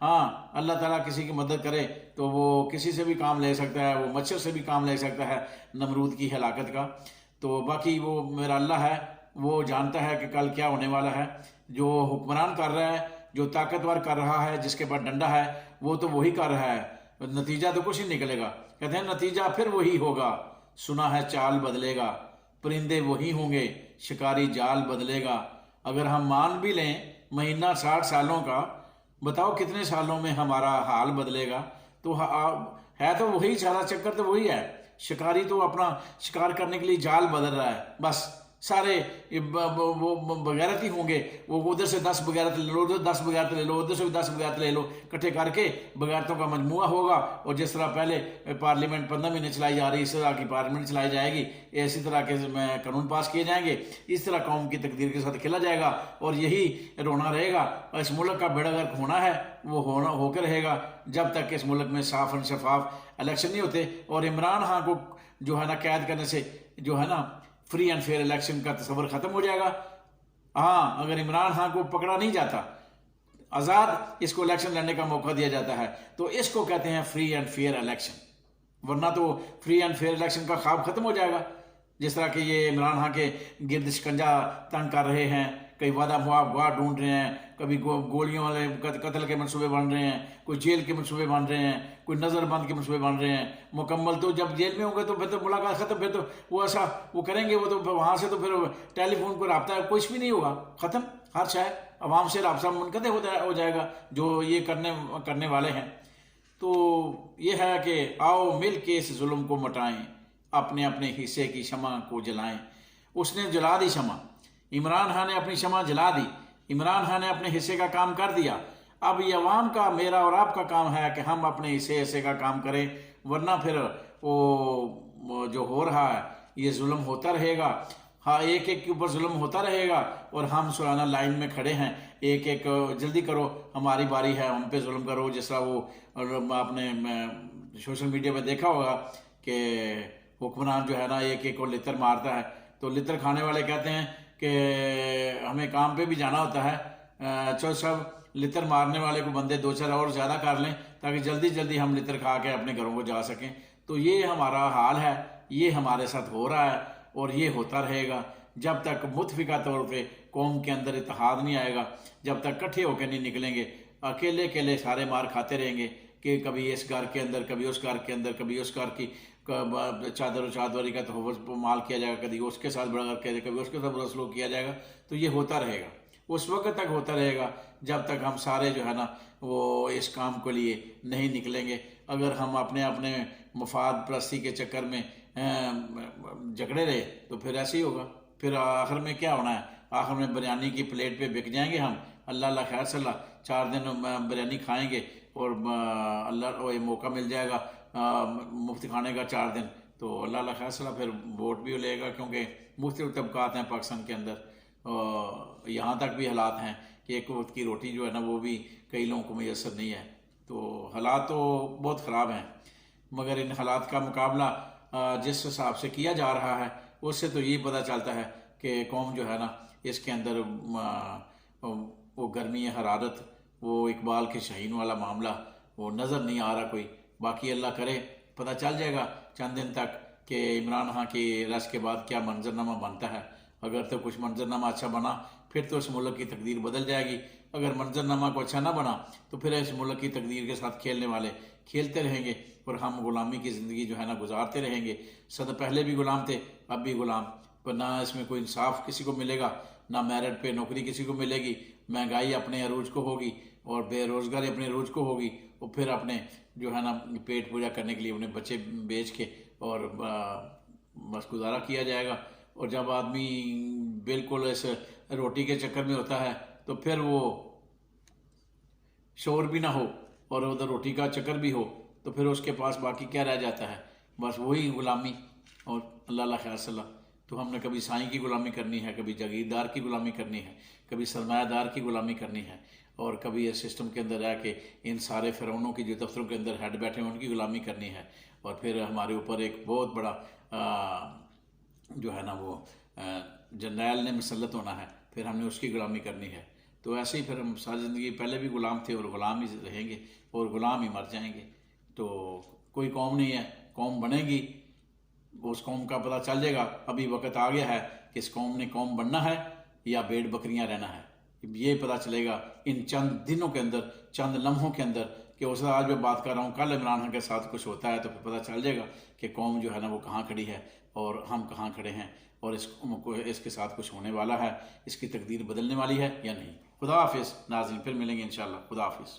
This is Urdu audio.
ہاں اللہ تعالیٰ کسی کی مدد کرے تو وہ کسی سے بھی کام لے سکتا ہے، وہ مچھر سے بھی کام لے سکتا ہے نمرود کی ہلاکت کا۔ تو باقی وہ میرا اللہ ہے، وہ جانتا ہے کہ کل کیا ہونے والا ہے۔ جو حکمران کر رہا ہے، جو طاقتور کر رہا ہے، جس کے پاس ڈنڈا ہے، وہ تو وہی کر رہا ہے، نتیجہ تو کچھ نہیں نکلے گا۔ کہتے ہیں نتیجہ پھر وہی ہوگا، سنا ہے چال بدلے گا، پرندے وہی ہوں گے، شکاری جال بدلے گا۔ اگر ہم مان بھی لیں مہینہ 60 سالوں کا، بتاؤ کتنے سالوں میں ہمارا حال بدلے گا؟ تو ہے تو وہی، سارا چکر تو وہی ہے۔ شکاری تو اپنا شکار کرنے کے لیے جال بدل رہا ہے، بس سارے وہ بغیرت ہی ہوں گے، وہ ادھر سے 10 بغیرت لے لو، ادھر 10 بغیرت لے لو، ادھر سے بھی 10 بغیرت لے لو، اکٹھے کر کے بغیرتوں کا مجموعہ ہوگا۔ اور جس طرح پہلے پارلیمنٹ 15 مہینے چلائی جا رہی، اس طرح کی پارلیمنٹ چلائی جائے گی، اسی طرح کے قانون پاس کیے جائیں گے، اس طرح قوم کی تقدیر کے ساتھ کھیلا جائے گا، اور یہی رونا رہے گا۔ اس ملک کا بیڑا غرق ہونا ہے، وہ ہو کے رہے گا جب تک کہ اس ملک میں صاف اور شفاف الیکشن نہیں ہوتے۔ اور عمران خان کو جو ہے نا قید کرنے سے جو ہے نا فری اینڈ فیئر الیکشن کا تصور ختم ہو جائے گا۔ ہاں اگر عمران خان کو پکڑا نہیں جاتا، آزاد اس کو الیکشن لڑنے کا موقع دیا جاتا ہے، تو اس کو کہتے ہیں فری اینڈ فیئر الیکشن، ورنہ تو فری اینڈ فیئر الیکشن کا خواب ختم ہو جائے گا۔ جس طرح کہ یہ عمران خان کے گرد شکنجہ تنگ کر رہے ہیں، کئی وعدہ گواہ ڈھونڈ رہے ہیں، کبھی گولیوں والے قتل کے منصوبے بن رہے ہیں، کوئی جیل کے منصوبے بن رہے ہیں، کوئی نظر بند کے منصوبے بن رہے ہیں مکمل۔ تو جب جیل میں ہوں گے تو پھر تو ملاقات ختم، پھر تو وہ ایسا وہ کریں گے، وہ تو وہاں سے تو پھر ٹیلی فون کو رابطہ کچھ بھی نہیں ہوگا، ختم، ہر شاید عوام سے رابطہ منقطع ہو جائے گا جو یہ کرنے والے ہیں۔ تو یہ ہے کہ آؤ مل کے اس ظلم کو مٹائیں، اپنے اپنے حصے کی شمع کو جلائیں۔ اس نے جلا دی شمع، عمران خان نے اپنی شمع جلا دی، عمران خان نے اپنے حصے کا کام کر دیا۔ اب یہ عوام کا، میرا اور آپ کا کام ہے کہ ہم اپنے حصے کا کام کریں، ورنہ پھر وہ جو ہو رہا ہے یہ ظلم ہوتا رہے گا۔ ہاں ایک ایک کے اوپر ظلم ہوتا رہے گا، اور ہم سالانہ لائن میں کھڑے ہیں، ایک ایک جلدی کرو ہماری باری ہے، ہم پہ ظلم کرو۔ جس طرح وہ آپ نے سوشل میڈیا پہ دیکھا ہوگا کہ حکمران جو ہے نا ایک ایک کو لتر مارتا ہے، تو لتر کھانے والے کہتے ہیں کہ ہمیں کام پہ بھی جانا ہوتا ہے، چلو سب لتر مارنے والے کو بندے 2-4 اور زیادہ کر لیں تاکہ جلدی جلدی ہم لتر کھا کے اپنے گھروں کو جا سکیں۔ تو یہ ہمارا حال ہے، یہ ہمارے ساتھ ہو رہا ہے، اور یہ ہوتا رہے گا جب تک متفقہ طور پہ قوم کے اندر اتحاد نہیں آئے گا، جب تک کٹھے ہو کے نہیں نکلیں گے۔ اکیلے اکیلے سارے مار کھاتے رہیں گے کہ کبھی اس گھر کے اندر، کبھی اس گھر کے اندر، کبھی اس گھر کی چادر و چادری کا تحفظ مال کیا جائے گا، کبھی اس کے ساتھ بڑا کیا جائے گا، کبھی اس کے ساتھ برا سلوک کیا جائے گا۔ تو یہ ہوتا رہے گا، اس وقت تک ہوتا رہے گا جب تک ہم سارے جو ہے نا وہ اس کام کے لیے نہیں نکلیں گے۔ اگر ہم اپنے اپنے مفاد پرستی کے چکر میں جھگڑے رہے تو پھر ایسے ہی ہوگا، پھر آخر میں کیا ہونا ہے؟ آخر میں بریانی کی پلیٹ پہ بک جائیں گے ہم، اللہ اللہ خیر صلی اللہ، 4 دن بریانی کھائیں گے، اور اللہ کو یہ موقع مل جائے گا مفت کھانے کا 4 دن، تو اللہ اللہ خیر صلی اللہ، پھر ووٹ بھی لے گا، کیونکہ مختلف طبقات ہیں پاکستان کے اندر۔ یہاں تک بھی حالات ہیں کہ ایک وقت کی روٹی جو ہے نا وہ بھی کئی لوگوں کو میسر نہیں ہے۔ تو حالات تو بہت خراب ہیں، مگر ان حالات کا مقابلہ جس حساب سے کیا جا رہا ہے اس سے تو یہ پتہ چلتا ہے کہ قوم جو ہے نا اس کے اندر وہ گرمی حرارت، وہ اقبال کے شاہین والا معاملہ وہ نظر نہیں آ رہا کوئی۔ باقی اللہ کرے پتہ چل جائے گا چند دن تک کہ عمران خان کی ریسٹ کے بعد کیا منظرنامہ بنتا ہے۔ اگر تو کچھ منظرنامہ اچھا بنا پھر تو اس ملک کی تقدیر بدل جائے گی، اگر منظرنامہ کو اچھا نہ بنا تو پھر اس ملک کی تقدیر کے ساتھ کھیلنے والے کھیلتے رہیں گے، اور ہم غلامی کی زندگی جو ہے نا گزارتے رہیں گے۔ صد پہلے بھی غلام تھے، اب بھی غلام، پر نہ اس میں کوئی انصاف کسی کو ملے گا، نہ میرٹ پہ نوکری کسی کو ملے گی، مہنگائی اپنے عروج کو ہوگی، اور بے روزگاری اپنے عروج کو ہوگی، اور پھر اپنے جو ہے نا پیٹ پوجا کرنے کے لیے اپنے بچے بیچ کے اور بس گزارا کیا جائے گا۔ اور جب آدمی بالکل اس روٹی کے چکر میں ہوتا ہے تو پھر وہ شور بھی نہ ہو اور ادھر روٹی کا چکر بھی ہو تو پھر اس کے پاس باقی کیا رہ جاتا ہے؟ بس وہی غلامی، اور اللہ اللہ خیر صلی اللہ۔ تو ہم نے کبھی سائیں کی غلامی کرنی ہے، کبھی جاگیردار کی غلامی کرنی ہے، کبھی سرمایہ دار کی غلامی کرنی ہے، اور کبھی اس سسٹم کے اندر رہ کے ان سارے فرعونوں کی جو دفتروں کے اندر ہیڈ بیٹھے ہیں ان کی غلامی کرنی ہے، اور پھر ہمارے اوپر ایک بہت بڑا جو ہے نا وہ جرنیل نے مسلط ہونا ہے، پھر ہم نے اس کی غلامی کرنی ہے۔ تو ایسے ہی پھر ہم ساری زندگی پہلے بھی غلام تھے اور غلام ہی رہیں گے اور غلام ہی مر جائیں گے. تو کوئی قوم نہیں ہے، قوم بنے گی، اس قوم کا پتہ چل جائے گا. ابھی وقت آ گیا ہے کہ اس قوم نے قوم بننا ہے یا بھیڑ بکریاں رہنا ہے. یہ پتہ چلے گا ان چند دنوں کے اندر، چند لمحوں کے اندر، کہ اس آج میں بات کر رہا ہوں، کل عمران خان کے ساتھ کچھ ہوتا ہے تو پھر پتہ چل جائے گا کہ قوم جو ہے نا وہ کہاں کھڑی ہے اور ہم کہاں کھڑے ہیں، اور اس قوم کو اس کے ساتھ کچھ ہونے والا ہے، اس کی تقدیر بدلنے والی ہے یا نہیں. خدا حافظ ناظرین، پھر ملیں گے انشاءاللہ. خدا حافظ.